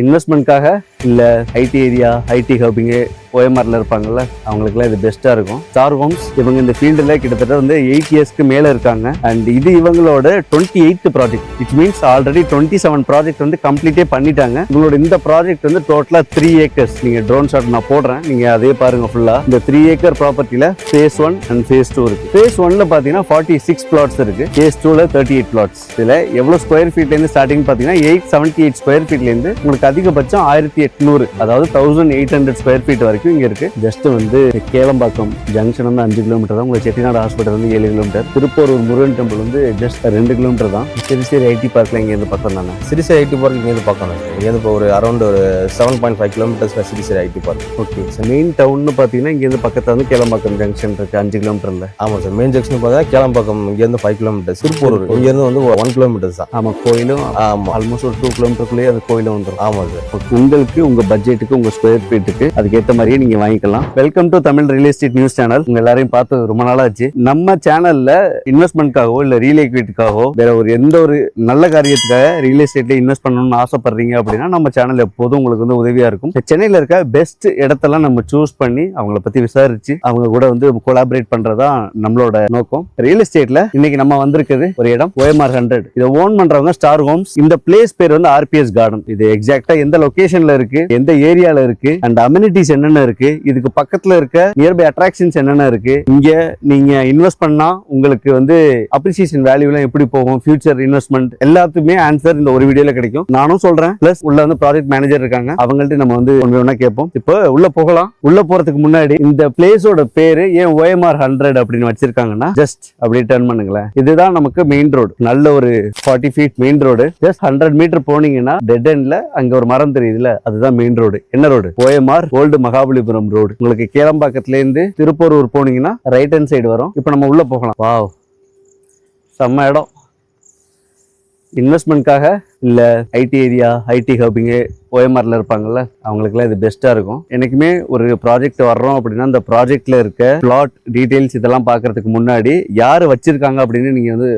இன்வெஸ்ட்மெண்ட்காக இல்லை IT area ID ஹப்பிங்கு ஓஎம்ஆரில் இருப்பாங்கல்ல அவங்களுக்குலாம் இது பெஸ்ட்டாக இருக்கும். ஸ்டார் ஹோம்ஸ் இவங்க இந்த ஃபீல்டில் கிட்டத்தட்ட வந்து 8 இயர்ஸ்க்கு மேலே இருக்காங்க. அண்ட் இது இவங்களோட 28th project. It means already 27 project வந்து கம்ப்ளீட்டே பண்ணிட்டாங்க. உங்களோட இந்த ப்ராஜெக்ட் வந்து டோட்டலாக 3 ஏக்கர்ஸ். நீங்கள் ட்ரோன் ஷாட் நான் போடுறேன், நீங்கள் அதே பாருங்க ஃபுல்லாக. இந்த 3 ஏக்கர் ப்ராப்பர்ட்டியில் ஃபேஸ் 1 அண்ட் ஃபேஸ் 2 இருக்கு. ஃபேஸ் 1ல பார்த்தீங்கன்னா 46 பிளாட்ஸ் இருக்கு. ஃபேஸ் 2ல 38 பிளாட்ஸ். இதில் எவ்வளோ ஸ்கொயர் ஃபீட்லேருந்து ஸ்டார்டிங் பார்த்தீங்கன்னா 878 ஸ்கொயர் ஃபீட்லேருந்து உங்களுக்கு அதிகபட்சம் 1800, அதாவது 1800 ஸ்கொயர் ஃபீட் வரைக்கும் இங்க இருக்கு. ஜஸ்ட் வந்து கேளம்பாக்கம் ஜங்ஷன் வந்து 5 கிலோமீட்டர் தான். உங்களுக்கு செட்டிநாடு ஹாஸ்பிட்டல் வந்து 7 கிலோமீட்டர். திருப்பூர் முருகன் டெம்பிள் வந்து ஜஸ்ட் 2 கிலோமீட்டர் தான். சிறுசேரி ஐடி பார்க்ல இங்க இருந்து பக்கம் தானே. சிறுசேரி ஐடி பார்க் இங்க இருந்து பக்கம். இங்க இருந்து இப்போ ஒரு அரௌண்ட் ஒரு 7.5 கிலோமீட்டர்ஸ்ல Siruseri IT park. Okay sir. Main town பாத்தீங்கன்னா இங்க இருந்து பக்கத்துல வந்து கேளம்பாக்கம் ஜங்ஷன் இருக்கு 5 கிலோமீட்டர்ல. ஆமா சார். மெயின் ஜங்ஷன் பார்த்தா கேளம்பாக்கம் இங்க இருந்து 5 கிலோமீட்டர். திருப்பூர் இங்க இருந்து வந்து 1 கிலோமீட்டர் தான். ஆமா, கோயிலும் ஆல்மோஸ்ட் ஒரு 2 கிலோமீட்டருக்குள்ளேயே அந்த கோயிலும் வந்துடும். ஆமா சார். உங்களுக்கு உங்க பட்ஜெட்டுக்கு உங்க ஸ்கொயர் ஃபீட்டுக்கு அதுக்கேற்ற மாதிரியே நீங்க வாங்கிக்கலாம். Welcome to Tamil real estate news channel. உங்க எல்லாரையும் பார்த்து ரொம்ப நாளாச்சு. நம்ம சேனல்ல இன்வெஸ்ட்மெண்ட்காகவோ இல்ல ரியல் எஸ்டேட்டுக்காகவோ வேற ஒரு எந்த ஒரு நல்ல காரியத்துக்காக ரியல் எஸ்டேட்ல இன்வெஸ்ட் பண்ணணும்னு ஆசைப்படுறீங்க அப்படின்னா நம்ம சேனல் எப்போதும் உங்களுக்கு வந்து உதவியா இருக்கும். சென்னையில இருக்க பெஸ்ட் இடத்தெல்லாம் நம்ம சூஸ் பண்ணி அவங்கள பத்தி விசாரிச்சு அவங்க கூட வந்து கொலாபரேட் பண்றதா நம்மளோட நோக்கம். ரியல் எஸ்டேட்ல இன்னைக்கு நம்ம வந்திருக்குது ஒரு இடம் OMR 100. இதை ஓன் பண்றவங்க ஸ்டார் ஹோம்ஸ். இந்த பிளேஸ் பேர் வந்து RPS கார்டன். இது எக்ஸாக்டா எந்த லொகேஷன்ல இருக்கு, எந்த ஏரியால இருக்கு, அண்ட் அம்யூனிட்டிஸ் என்னென்ன இருக்கு, இதுக்கு பக்கத்துல இருக்க நியர்பை அட்ராக்ஷன்ஸ் என்னென்ன இருக்கு, இங்க நீங்க இன்வெஸ்ட் பண்ணா உங்களுக்கு வந்து அப்ரிசியேஷன் வேல்யூ எல்லாம் எப்படி போகும், ஃபியூச்சர் இன்வெஸ்ட்மெண்ட் எல்லாத்துக்குமே ஆன்சர் இந்த ஒரு வீடியோல கிடைக்கும். நானும் சொல்றேன். பிளஸ் உள்ள வந்து ப்ராஜெக்ட் மேனேஜர் இருக்காங்க, அவங்கள்ட்ட நம்ம வந்து ஒண்ணு கேட்போம். இப்போ உள்ள போகலாம். உள்ள போறதுக்கு முன்னாடி இந்த பிளேஸோட பேரு ஏன் OMR 100 அப்படின்னு வச்சிருக்காங்கன்னா ஜஸ்ட் அப்படியே டர்ன் பண்ணுங்களேன். இதுதான் நமக்கு மெயின் ரோடு. நல்ல ஒரு 40 feet main road. Just 100 metre போனீங்கன்னா டெட் எண்ட்ல அங்க ஒரு மரம் தெரியுதுல, அதுதான் மெயின் ரோடு. என்ன road? OMR old Mahabalipuram road. உங்களுக்கு கேளம்பாக்கத்துல இருந்து திருப்பூர் போனீங்கன்னா ரைட் ஹேண்ட் சைடு வரும். இப்போ நம்ம உள்ள போகலாம். வாவ், செம்ம இடம். இன்வெஸ்ட்மெண்ட்காக இல்ல ஐடி ஏரியா ஐடி ஹப்பிங்கு OMRல இருப்பாங்கல்ல அவங்களுக்குலாம் இது பெஸ்டா இருக்கும். எனக்குமே ஒரு ப்ராஜெக்ட் வர்றோம் அப்படின்னா அந்த ப்ராஜெக்ட்ல இருக்க பிளாட் டீடைல்ஸ் இதெல்லாம் பாக்குறதுக்கு முன்னாடி யாரு வச்சிருக்காங்க அப்படின்னு நீங்க வந்து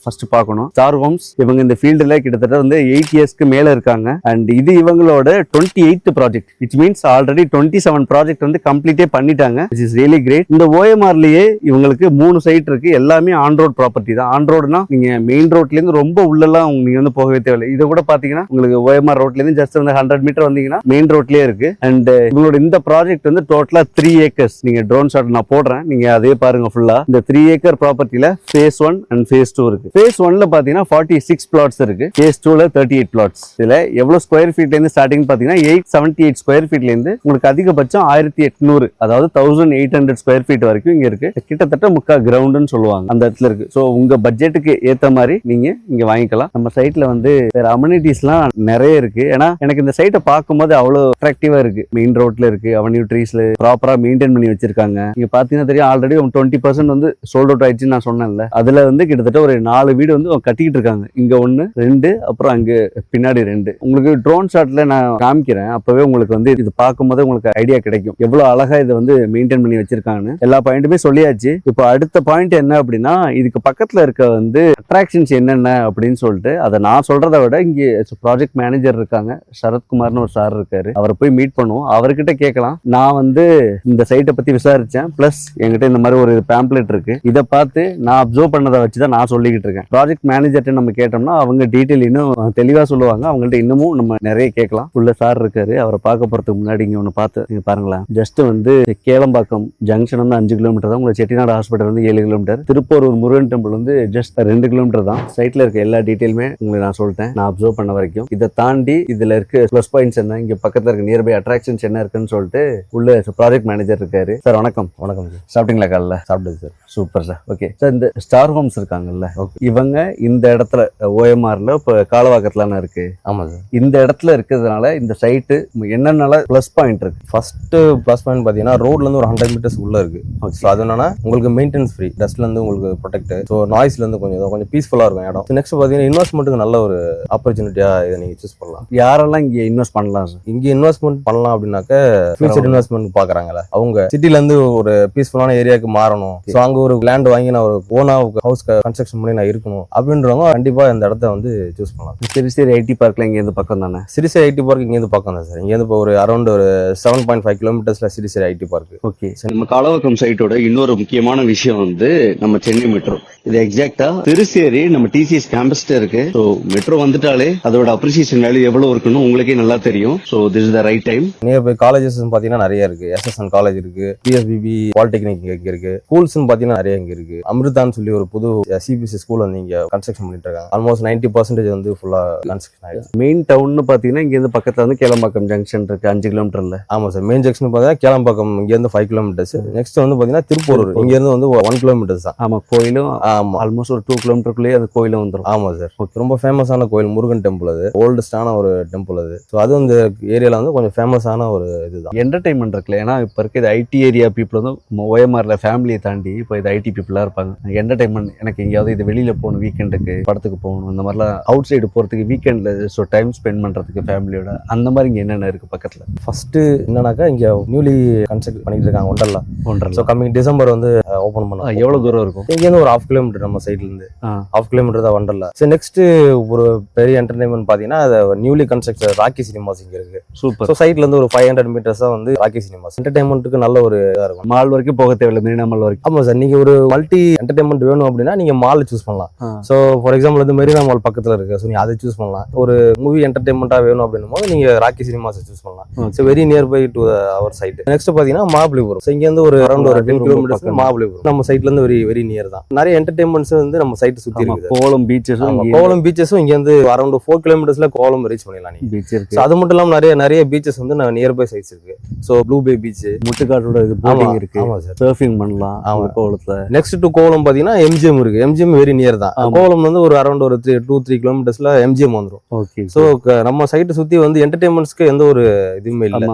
ஃபர்ஸ்ட் பார்க்கணும். ஸ்டார் ஹோம்ஸ் இவங்க இந்த ஃபீல்டில் கிட்டத்தட்ட வந்து 8 இயர்ஸ்க்கு மேலே இருக்காங்க. அண்ட் இது இவங்களோட 28th project. It means already 27 project வந்து கம்ப்ளீட்டே பண்ணிட்டாங்க. It is really great. இந்த OMRலயே இவங்களுக்கு 3 சைட் இருக்கு. எல்லாமே ஆன் ரோட் ப்ராப்பர்ட்டி தான். ஆன் ரோடுனா நீங்க மெயின் ரோட்ல இருந்து ரொம்ப உள்ளெல்லாம் நீங்க வந்து போகவே தேவையில்லை. இதை கூட பாத்தீங்கன்னா உங்களுக்கு OMR ரோட்ல இருந்து ஜஸ்ட் வந்து 100 மீட்டர் வந்தீங்கன்னா மெயின் ரோட்லயே இருக்கு. அண்ட் இவங்களோட இந்த ப்ராஜெக்ட் வந்து டோட்டலா 3 ஏக்கர்ஸ். நீங்க ட்ரோன் ஷாட் நான் போடுறேன், நீங்க அதே பாருங்க ஃபுல்லா. இந்த 3 ஏக்கர் ப்ராப்பர்ட்டியில ஃபேஸ் 1 அண்ட் ஃபேஸ் 2 இருக்கு. ஃபேஸ் 1ல பாத்தீங்கன்னா 46 பிளாட்ஸ் இருக்கு. ஃபேஸ் 2ல 38 பிளாட்ஸ். இதுல எவ்வளவு ஸ்கொயர் ஃபீட்ல இருந்து ஸ்டார்டிங் பாத்தீங்கன்னா 878 ஸ்கொயர் ஃபீட்ல இருந்து உங்களுக்கு அதிகபட்சம் 1800, அதாவது 1800 ஸ்கொயர் ஃபீட் வரைக்கும் இங்க இருக்கு. கிட்டத்தட்ட முக்கா கிரவுண்ட்னு சொல்லுவாங்க அந்த இடத்துல இருக்கு. சோ உங்க பட்ஜெட்டுக்கு ஏத்த மாதிரி நீங்க இங்க வாங்கிக்கலாம். நம்ம சைட்ல வந்து வேற அம்யூனிட்டிஸ்லாம் நிறைய இருக்கு. ஏன்னா எனக்கு இந்த சைட்டை பார்க்கும்போது அவ்வளவு அட்ராக்டிவா இருக்கு. மெயின் ரோட்ல இருக்கு, அவென்யூ ட்ரீஸ்ல ப்ராப்பரா மெயின்டைன் பண்ணி வச்சிருக்காங்க. நீங்க பாத்தீங்கன்னா தெரியும் ஆல்ரெடி 20% வந்து சோல்ட் அவுட் ஆயிடுச்சுன்னு நான் சொன்னேன்ல. அதுல வந்து கிட்டத்தட்ட ஒரு 4 வீடு வந்து கட்டிக்கிட்டு இருக்காங்க. இங்க 1 2 அப்புறம் அங்க பின்னாடி 2. உங்களுக்கு ட்ரோன் ஷாட்ல நான் காமிக்கிறேன். அப்பவே உங்களுக்கு வந்து இது பார்க்கும்போது உங்களுக்கு ஐடியா கிடைக்கும் எவ்வளவு அழகா இதை வந்து மெயின்டைன் பண்ணி வச்சிருக்காங்கன்னு. எல்லா பாயிண்ட்டுமே சொல்லியாச்சு. இப்போ அடுத்த பாயிண்ட் என்ன அப்படின்னா இதுக்கு பக்கத்துல இருக்க வந்து அட்ராக்ஷன்ஸ் என்னென்ன அப்படின்னு சொல்லிட்டு அதை நான் சொல்றதை விட இங்க ப்ராஜெக்ட் மேனேஜர் இருக்காங்க, சரத்குமார்னு ஒரு சார் இருக்காரு. அவரை போய் மீட் பண்ணுவோம், அவர்கிட்ட கேட்கலாம். நான் வந்து இந்த சைட்டை பத்தி விசாரிச்சேன். பிளஸ் என்கிட்ட இந்த மாதிரி ஒரு பேம்ப்ளெட் இருக்கு. இதை பார்த்து நான் அப்சர்வ் பண்ணதை வச்சுதான் நான் சொல்லிக்கிட்டு இருக்கேன். ப்ராஜெக்ட் மேனேஜர்ட்ட நம்ம கேட்டோம்னா அவங்க டீட்டெயில் இன்னும் தெளிவா சொல்லுவாங்க. அவங்கள்ட்ட இன்னமும் நம்ம நிறைய கேட்கலாம். உள்ள சார் இருக்காரு, அவரை பார்க்க போறதுக்கு முன்னாடி இங்க ஒண்ணு பார்த்து நீங்க பாருங்களேன். ஜஸ்ட் வந்து கேளம்பாக்கம் ஜங்ஷன் வந்து 5 கிலோமீட்டர் தான். உங்களுக்கு செட்டிநாடு ஹாஸ்பிட்டல் வந்து 7 கிலோமீட்டர். திருப்பூர் முருகன் டெம்பிள் வந்து ஜஸ்ட் 2 கிலோமீட்டர் தான். சைட்ல இருக்க எல்லா டீட்டெயிலுமே உங்களுக்கு நான் சொல்லிட்டேன், நான் அப்சர்வ் பண்ண வரைக்கும். இதை தாண்டி இதுல இருக்க பிளஸ் பாயிண்ட்ஸ் என்ன, இங்க பக்கத்துல இருக்க நியர்பை அட்ராக்ஷன்ஸ் என்ன இருக்குன்னு சொல்லிட்டு உள்ள ப்ராஜெக்ட் மேனேஜர் இருக்காரு. சார் வணக்கம். வணக்கம் சார். சாப்பிட்டீங்களா? காலைல சாப்பிடுது sir. Super sir. Okay sir. இந்த ஸ்டார் ஹோம்ஸ் இருக்காங்கல்ல இவங்க இந்த இடத்துல OMRல இப்போ காலவாக்கத்துல இருக்கு. ஆமா சார். இந்த இடத்துல இருக்கிறதுனால இந்த சைட்டு என்னென்ன பிளஸ் பாயிண்ட் இருக்கு? ஃபர்ஸ்ட் பிளஸ் பாயிண்ட் பாத்தீங்கன்னா ரோட்ல இருந்து ஒரு 100 மீட்டர்ஸ் உள்ள இருக்கு. ஸோ அது என்னன்னா உங்களுக்கு மெயின்டெனன்ஸ் ஃப்ரீ, டஸ்ட்ல இருந்து உங்களுக்கு ப்ரொடெக்ட், ஸோ நாய்ஸ்ல இருந்து கொஞ்சம் பீஸ்ஃபுல்லா இருக்கும் இடம். நெக்ஸ்ட் பாத்தீங்கன்னா இன்வெஸ்ட்மெண்ட்டுக்கு நல்ல ஒரு ஆப்பர்ச்சுனிட்டியா இதை நீங்க சூஸ் பண்ணலாம். யாரெல்லாம் இங்க இன்வெஸ்ட் பண்ணலாம் சார்? இங்க இன்வெஸ்ட்மெண்ட் பண்ணலாம் அப்படின்னாக்க ஃபியூச்சர் இன்வெஸ்ட்மெண்ட் பாக்குறாங்கல்ல அவங்க சிட்டில இருந்து ஒரு பீஸ்ஃபுல்லான ஏரியாவுக்கு மாறணும். ஸோ அங்க ஒரு லேண்ட் வாங்கி நான் ஒரு ஓனா ஹவுஸ் கன்ஸ்ட்ரக்ஷன் பண்ணி நான் இருக்கணும் அப்படின்றவங்க கண்டிப்பா இந்த இடத்த வந்து சூஸ் பண்ணலாம். சிறுசேரி ஐடி பார்க்ல இங்க இருந்து பக்கம் தானே? சிறுசேரி ஐடி பார்க் இங்கேருந்து பக்கம் தான் சார். இங்கேருந்து இப்போ ஒரு அரௌண்ட் ஒரு 7.5 கிலோமீட்டர்ஸ்ல சிறுசேரி ஐடி பார்க். ஓகே, நம்ம காலவாக்கம் சைட்டோட இன்னொரு முக்கியமான விஷயம் வந்து நம்ம சென்னை மெட்ரோ. இது எக்ஸாக்டா திருச்சேரி நம்ம டிசிஎஸ் கேம்பஸ்ல இருக்கு. ஸோ மெட்ரோ வந்துட்டாலே அதோட அப்ரிசியேஷன் வேல்யூ எவ்வளவு இருக்குன்னு உங்களுக்கே நல்லா தெரியும். So this is the right time. Near by colleges பாத்தீங்கன்னா நிறைய இருக்கு. SSN காலேஜ் இருக்கு, PSBB பாலிடெக்னிக் இங்க இருக்கு, ஸ்கூல்ஸ் பாத்தீங்கன்னா நிறைய இங்க இருக்கு. அமிர்தான்னு சொல்லி ஒரு புது CBSE ஸ்கூல் வந்து இங்க கன்ஸ்ட்ரக்ஷன் பண்ணிட்டு இருக்காங்க. ஆல்மோஸ்ட் 90% வந்து ஃபுல்லா கன்ஸ்ட்ரக்ஷன் ஆயிடுச்சு. மெயின் டவுன் பாத்தீங்கன்னா இங்க இருந்து பக்கத்துல வந்து கேளம்பாக்கம் ஜங்ஷன் இருக்கு, 5 கிலோமீட்டர்ல. ஆமா சார். மெயின் ஜங்ஷன் பாத்தீங்கன்னா கேளம்பாக்கம் இங்க இருந்து 5 கிலோமீட்டர்ஸ். நெக்ஸ்ட் வந்து பாத்தீங்கன்னா திருப்பூர் இங்க இருந்து வந்து 1 கிலோமீட்டர்ஸ் தான். ஆமா, கோயிலும் ஆமா ஆல்மோஸ்ட் ஒரு 2 கிலோமீட்டருக்குள்ளேயே அந்த கோயிலும் வந்துடும். ஆமா சார். ரொம்ப ஃபேமஸான கோயில் முருகன் டெம்பிள். அது ஓல்டஸ்டான ஒரு டெம்பிள் அது. ஸோ அது இந்த ஏரியால வந்து கொஞ்சம் ஃபேமஸான ஒரு இதுதான். என்டர்டைன்மெண்ட் இருக்குல்ல, ஏன்னா இப்போ இருக்க இது ஐடி ஏரியா பீப்புள் வந்து OMRல ஃபேமிலியை தாண்டி இப்போ இது ஐடி பீப்புளாக இருப்பாங்க. என்டர்டைன்மெண்ட் எனக்கு எங்கேயாவது இது வெளியில போகணும், வீக்கெண்டுக்கு படத்துக்கு போகணும், இந்த மாதிரிலாம் அவுட் சைடு போகிறதுக்கு வீக்கெண்டில் ஸோ டைம் ஸ்பெண்ட் பண்ணுறதுக்கு ஃபேமிலியோட அந்த மாதிரி இங்கே என்னென்ன இருக்குது பக்கத்தில்? ஃபர்ஸ்ட் என்னன்னாக்கா இங்க நியூலி கன்ஸ்ட்ரக்ட் பண்ணிட்டு இருக்காங்க ஒண்டர்லா. ஸோ கம்மிங் டிசம்பர் வந்து ஓப்பன் பண்ணலாம். எவ்வளோ தூரம் இருக்கும்? இங்கேருந்து ஒரு 1/2 கிலோமீட்டர் நம்ம சைட்ல இருந்து 1/2 கிலோமீட்டர் தான் ஒண்டர்லா. ஸோ நெக்ஸ்ட் ஒரு பெரிய என்டர்டைன்மெண்ட் பார்த்தீங்கன்னா நியூலி கன்ஸ்ட்ரக்ட் ராக்கி சினிமாஸ் இங்க இருக்கு. சூப்பர். ஸோ சைட்ல இருந்து ஒரு 500 மீட்டர்ஸ் தான் வந்து ராக்கி சினிமாஸ். என்டர்டைன்மெண்ட்டுக்கு நல்ல ஒரு இதாக இருக்கும். மால் வரைக்கும் போக தேவையில்லை, மெரினா மால் வரைக்கும். ஆமா சார். நீங்க ஒரு மல்டி என்டர்டைன்மெண்ட் வேணும் அப்படின்னா நீங்க மால் சூஸ் பண்ணலாம். ஸோ ஃபார் எக்ஸாம்பிள் வந்து மெரினா மால் பக்கத்துல இருக்கு. ஸோ நீங்க அதை சூஸ் பண்ணலாம். ஒரு மூவி என்டர்டைன்மெண்டா வேணும் அப்படின்னும் போது நீங்க ராக்கி சினிமாஸ் சூஸ் பண்ணலாம். So very near by to our site. Next பாத்தீங்கன்னா மகாபலிபுரம். ஸோ இங்க இருந்து ஒரு அரௌண்ட் ஒரு 10 கிலோமீட்டர்ஸ் மகாபலிபுரம் நம்ம சைட்ல இருந்து வெரி வெரி நியர் தான். நிறைய என்டர்டைன்மெண்ட்ஸ் வந்து நம்ம சைட் சுத்தி இருக்கு. கோலம் பீச்சஸும் இங்க இருந்து அரௌண்ட் 4 கிலோமீட்டர்ஸ்ல கோலம் ரீச் பண்ணிடலாம் நீங்க. பீச் இருக்கு. So அது மட்டும் இல்லாம நிறைய பீச்சஸ் வந்து நியர்பை சைட்ஸ் இருக்கு. ஸோ ப்ளூ பே பீச், முட்டுக்காட்டோட இது போட்டிங் இருக்கு. ஆமா சார். சர்ஃபிங் பண்ணலாம் கோலத்துல. நெக்ஸ்ட் டு கோலம் பாத்தீங்கன்னா MGM இருக்கு. MGM வெரி நியர் தான். கோலம் வந்து ஒரு அரௌண்ட் ஒரு 2-3 கிலோமீட்டர்ஸ்ல MGM வந்துரும். ஓகே. சோ நம்ம சைட் சுத்தி வந்து என்டர்டைன்மெண்ட்ஸ்க்கு எந்த ஒரு இதுவுமே இல்ல.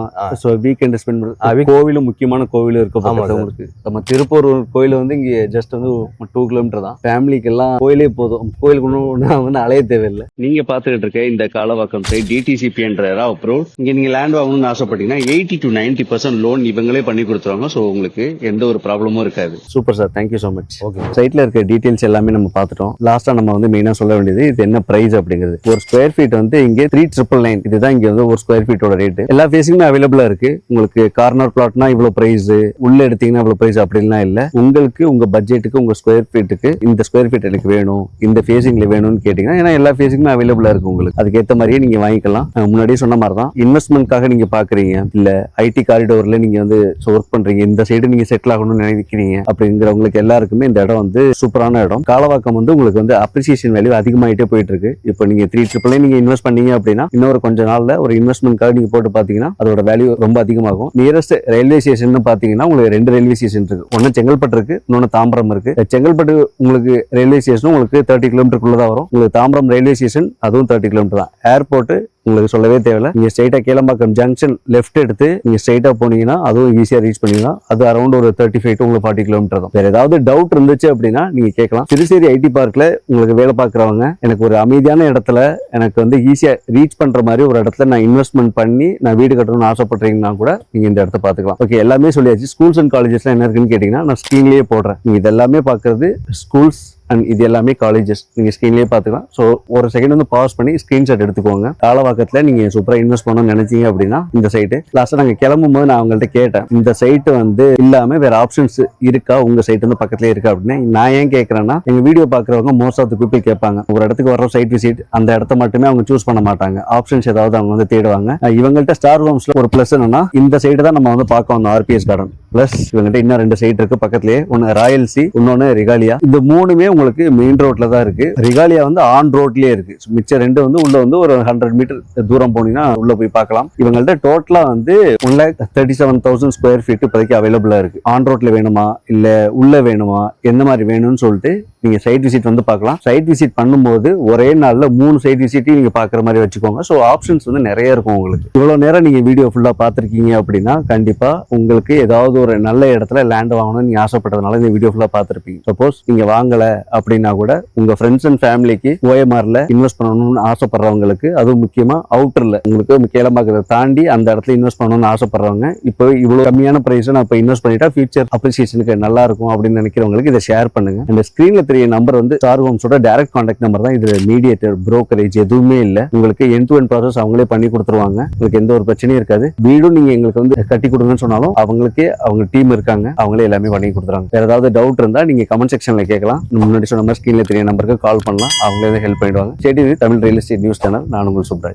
சோ வீக்கெண்ட் ஸ்பெண்ட் பண்ண கோவிலும் முக்கியமான கோவிலும் இருக்கு பக்கத்துல உங்களுக்கு. நம்ம திருப்பூர் கோயில் வந்து இங்க ஜஸ்ட் வந்து 2 கிலோமீட்டர் தான். ஃபேமிலிக்கு எல்லாம் கோயிலே போதும். கோயிலுக்கு ஒன்றும் அலைய தேவையில்லை. நீங்க பாத்துக்கிட்டு இருக்க இந்த காலவாக்கம் சைட் DTCP என்ற அப்ரோட். இங்க நீங்க லேண்ட் வாங்கணும்னு ஆசைப்பட்டீங்கன்னா 80 to 90% லோன் இவங்களே பண்ணி கொடுத்துருவாங்க. ஸோ உங்களுக்கு எந்த ஒரு ப்ராப்ளமும் இருக்காது. Super sir, thank you so much. Okay, சைட்ல இருக்க டீடைல்ஸ் எல்லாமே நம்ம பார்த்துட்டோம். லாஸ்டா நம்ம வந்து மெயினா சொல்ல வேண்டியது இது என்ன பிரைஸ் அப்படிங்கிறது. ஒரு ஸ்கொயர் ஃபீட் வந்து இங்கே 3,999. இதுதான் இங்க வந்து ஒரு ஸ்கொயர் ஃபீட்டோட ரேட். எல்லா ஃபேஸிங்குமே அவைலபிளா இருக்கு. உங்களுக்கு கார்னர் பிளாட்னா இவ்வளவு பிரைஸ், உள்ள எடுத்தீங்கன்னா இவ்வளவு பிரைஸ் அப்படின்லாம் இல்ல. உங்களுக்கு உங்க பட்ஜெட்டுக்கு உங்க ஸ்கொயர் ஃபீட்டுக்கு இந்த ஸ்கொயர் ஃபீட் எனக்கு வேணும், இந்த ஃபேஸிங்ல வேணும்னு கேட்டீங்கன்னா ஏன்னா எல்லா ஃபேஸிங்குமே அவைலபிளா இருக்கு உங்களுக்கு. அதுக்கேற்ற மாதிரியே நீங்க வாங்கிக்கலாம். முன்னாடியே சொன்ன மாதிரி தான் இன்வெஸ்ட்மெண்ட்காக நீங்க பாக்குறீங்க, இல்ல ஐடி காரிடோர்ல நீங்க வந்து ஒர்க் பண்றீங்க, இந்த சைடு நீங்க செட்டில் ஆகணும்னு நினைக்கிறீங்க அப்படிங்கிறவங்களுக்கு எல்லாருக்குமே இந்த இடம் வந்து சூப்பரான இடம். காலவாக்கம் வந்து உங்களுக்கு வந்து அப்ரிசியேஷன் வேல்யூ அதிகமாயிட்டே போயிட்டு இருக்கு. இப்போ நீங்க 3,999 நீங்க இன்வெஸ்ட் பண்ணீங்க அப்படின்னா இன்னொரு கொஞ்ச நாள்ல ஒரு இன்வெஸ்ட்மெண்ட்காக நீங்க போட்டு பாத்தீங்கன்னா அதோட வேல்யூ ரொம்ப அதிகமாகும். நியரஸ்ட் ரயில்வே ஸ்டேஷன் பாத்தீங்கன்னா உங்களுக்கு 2 ரயில்வே ஸ்டேஷன் இருக்கு. ஒன்னு செங்கல்பட்டு இருக்கு, இன்னொன்னு தாம்பரம் இருக்கு. செங்கல்பட்டு உங்களுக்கு ரயில்வே ஸ்டேஷனும் உங்களுக்கு 30 கிலோமீட்டருக்குள்ளதான் வரும். உங்களுக்கு தாம்பரம் ரயில்வே ஸ்டேஷன் அதுவும் 30 கிலோமீட்டர் தான். ஏர்போர்ட் உங்களுக்கு சொல்லவே தேவையில்ல. நீங்க ஸ்ட்ரைட்டா கேளம்பாக்கம் ஜங்ஷன் லெஃப்ட் எடுத்து நீங்க ஸ்ட்ரைட்டா போனீங்கன்னா அதுவும் ஈஸியா ரீச் பண்ணிடலாம். அது அரௌண்ட் ஒரு 35 to 40 கிலோமீட்டர் தான். வேற ஏதாவது டவுட் இருந்துச்சு அப்படின்னா நீங்க கேட்கலாம். திருச்சேரி ஐடி பார்க்ல உங்களுக்கு வேலை பார்க்கறவங்க எனக்கு ஒரு அமைதியான இடத்துல எனக்கு வந்து ஈஸியா ரீச் பண்ற மாதிரி ஒரு இடத்துல நான் இன்வெஸ்ட்மெண்ட் பண்ணி நான் வீடு கட்டணும்னு ஆசைப்படுறீங்கன்னா கூட நீங்க இந்த இடத்த பாத்துக்கலாம். ஓகே, எல்லாமே சொல்லியாச்சு. ஸ்கூல்ஸ் அண்ட் காலேஜஸ்ல என்ன இருக்குன்னு கேட்டீங்கன்னா நான் ஸ்கிரீன்லயே போடுறேன். நீங்க இதெல்லாமே பாக்குறது ஸ்கூல்ஸ் அண்ட் இது எல்லாமே காலேஜஸ் நீங்க ஸ்கிரீன்லயே பாத்துக்கலாம். ஸோ ஒரு செகண்ட் வந்து பாஸ் பண்ணி ஸ்கிரீன்ஷாட் எடுத்துக்கோங்க. காலவாக்கத்துல நீங்க சூப்பரா இன்வெஸ்ட் பண்ணணும்னு நினைச்சீங்க அப்படின்னா இந்த சைட்டு. லாஸ்டா நாங்க கிளம்பும் போது நான் அவங்கள்ட்ட கேட்டேன், இந்த சைட்டு வந்து இல்லாம வேற ஆப்ஷன்ஸ் இருக்கா, உங்க சைட் வந்து பக்கத்துலயே இருக்கா அப்படின்னு. நான் ஏன் கேட்கறேன்னா எங்க வீடியோ பாக்குறவங்க மோஸ்ட் ஆஃப் த பீப்பிள் கேட்பாங்க, ஒரு இடத்துக்கு வர சைட் விசிட் அந்த இடத்த மட்டுமே அவங்க சூஸ் பண்ண மாட்டாங்க, ஆப்ஷன்ஸ் ஏதாவது அவங்க வந்து தேடுவாங்க. இவங்கள்ட்ட ஸ்டார் ஹோம்ஸ்ல ஒரு பிளஸ் என்னன்னா இந்த சைட்டு தான் நம்ம வந்து பார்க்க வந்தோம், RPS கார்டன். பிளஸ் இவங்ககிட்ட இன்னும் 2 சைட் இருக்கு பக்கத்துலயே. ஒன்னு ராயல்சி, இன்னொன்னு ரிகாலியா. இந்த மூணுமே உங்களுக்கு மெயின் ரோட்ல தான் இருக்கு. ரிகாலியா வந்து ஆன் ரோட்லயே இருக்கு. மிச்ச 2 வந்து உள்ள வந்து ஒரு 100 மீட்டர் தூரம் போனீங்கன்னா உள்ள போய் பார்க்கலாம். இவங்கள்ட்ட டோட்டலா வந்து 1,37,000 ஸ்கொயர் ஃபீட் இப்போதைக்கு அவைலபிளா இருக்கு. ஆன் ரோட்ல வேணுமா இல்ல உள்ள வேணுமா எந்த மாதிரி வேணும்னு சொல்லிட்டு நீங்க சைட் விசிட் வந்து பார்க்கலாம். சைட் விசிட் பண்ணும்போது ஒரே நாள்ல 3 சைட் விசிட்டையும் நீங்க பாக்குற மாதிரி வச்சுக்கோங்க. ஸோ ஆப்ஷன்ஸ் வந்து நிறைய இருக்கும் உங்களுக்கு. இவ்வளவு நேரம் நீங்க வீடியோ ஃபுல்லா பார்த்திருக்கீங்க அப்படின்னா கண்டிப்பா உங்களுக்கு ஏதாவது ஒரு நல்ல இடத்துல லேண்ட் வாங்கணும்னு நீங்க ஆசைப்பட்டதுனால இந்த வீடியோ ஃபுல்லா பார்த்திருப்பீங்க. சப்போஸ் நீங்க வாங்கல அப்படின்னா கூட உங்க ஃப்ரெண்ட்ஸ் அண்ட் ஃபேமிலிக்கு OMRல இன்வெஸ்ட் பண்ணணும்னு ஆசைப்படுறவங்களுக்கு, அதுவும் முக்கியமா அவுட்டர்ல உங்களுக்கு கேளம்பாக்கத்தை தாண்டி அந்த இடத்துல இன்வெஸ்ட் பண்ணணும்னு ஆசைப்படுறவங்க, இப்போ இவ்வளவு கம்மியான பிரைஸ் நான் இப்போ இன்வெஸ்ட் பண்ணிட்டா ஃபியூச்சர் அப்ரிசியேஷனுக்கு நல்லா இருக்கும் அப்படின்னு நினைக்கிறவங்களுக்கு இதை ஷேர் பண்ணுங்க. இந்த ஸ்கிரீன்ல தெரிய நம்பர் வந்து ஸ்டார் ஹோம்ஸோட டைரக்ட் கான்டாக்ட் நம்பர் தான். இது மீடியேட்டர், புரோக்கரேஜ் எதுவுமே இல்லை. உங்களுக்கு எண்ட் டு எண்ட் ப்ராசஸ் அவங்களே பண்ணி கொடுத்துருவாங்க. உங்களுக்கு எந்த ஒரு பிரச்சனையும் இருக்காது. வீடும் நீங்க எங்களுக்கு வந்து கட்டி கொடுங்கன்னு சொன்னாலும் அவங்களுக்கே அவங்க டீம் இருக்காங்க, அவங்களே எல்லாமே பண்ணி கொடுத்துறாங்க. வேற ஏதாவது டவுட் இருந்தா நீங்க கமெண்ட் செக்ஷன்ல கேட்கலாம். முன்னாடி சொன்ன மாதிரி ஸ்கிரீன்ல தெரிய நம்பருக்கு கால் பண்ணலாம், அவங்களே ஹெல்ப் பண்ணிடுவாங்க. சரி, Tamil real estate news channel, நான் உங்கள் சுப்ராஜ்.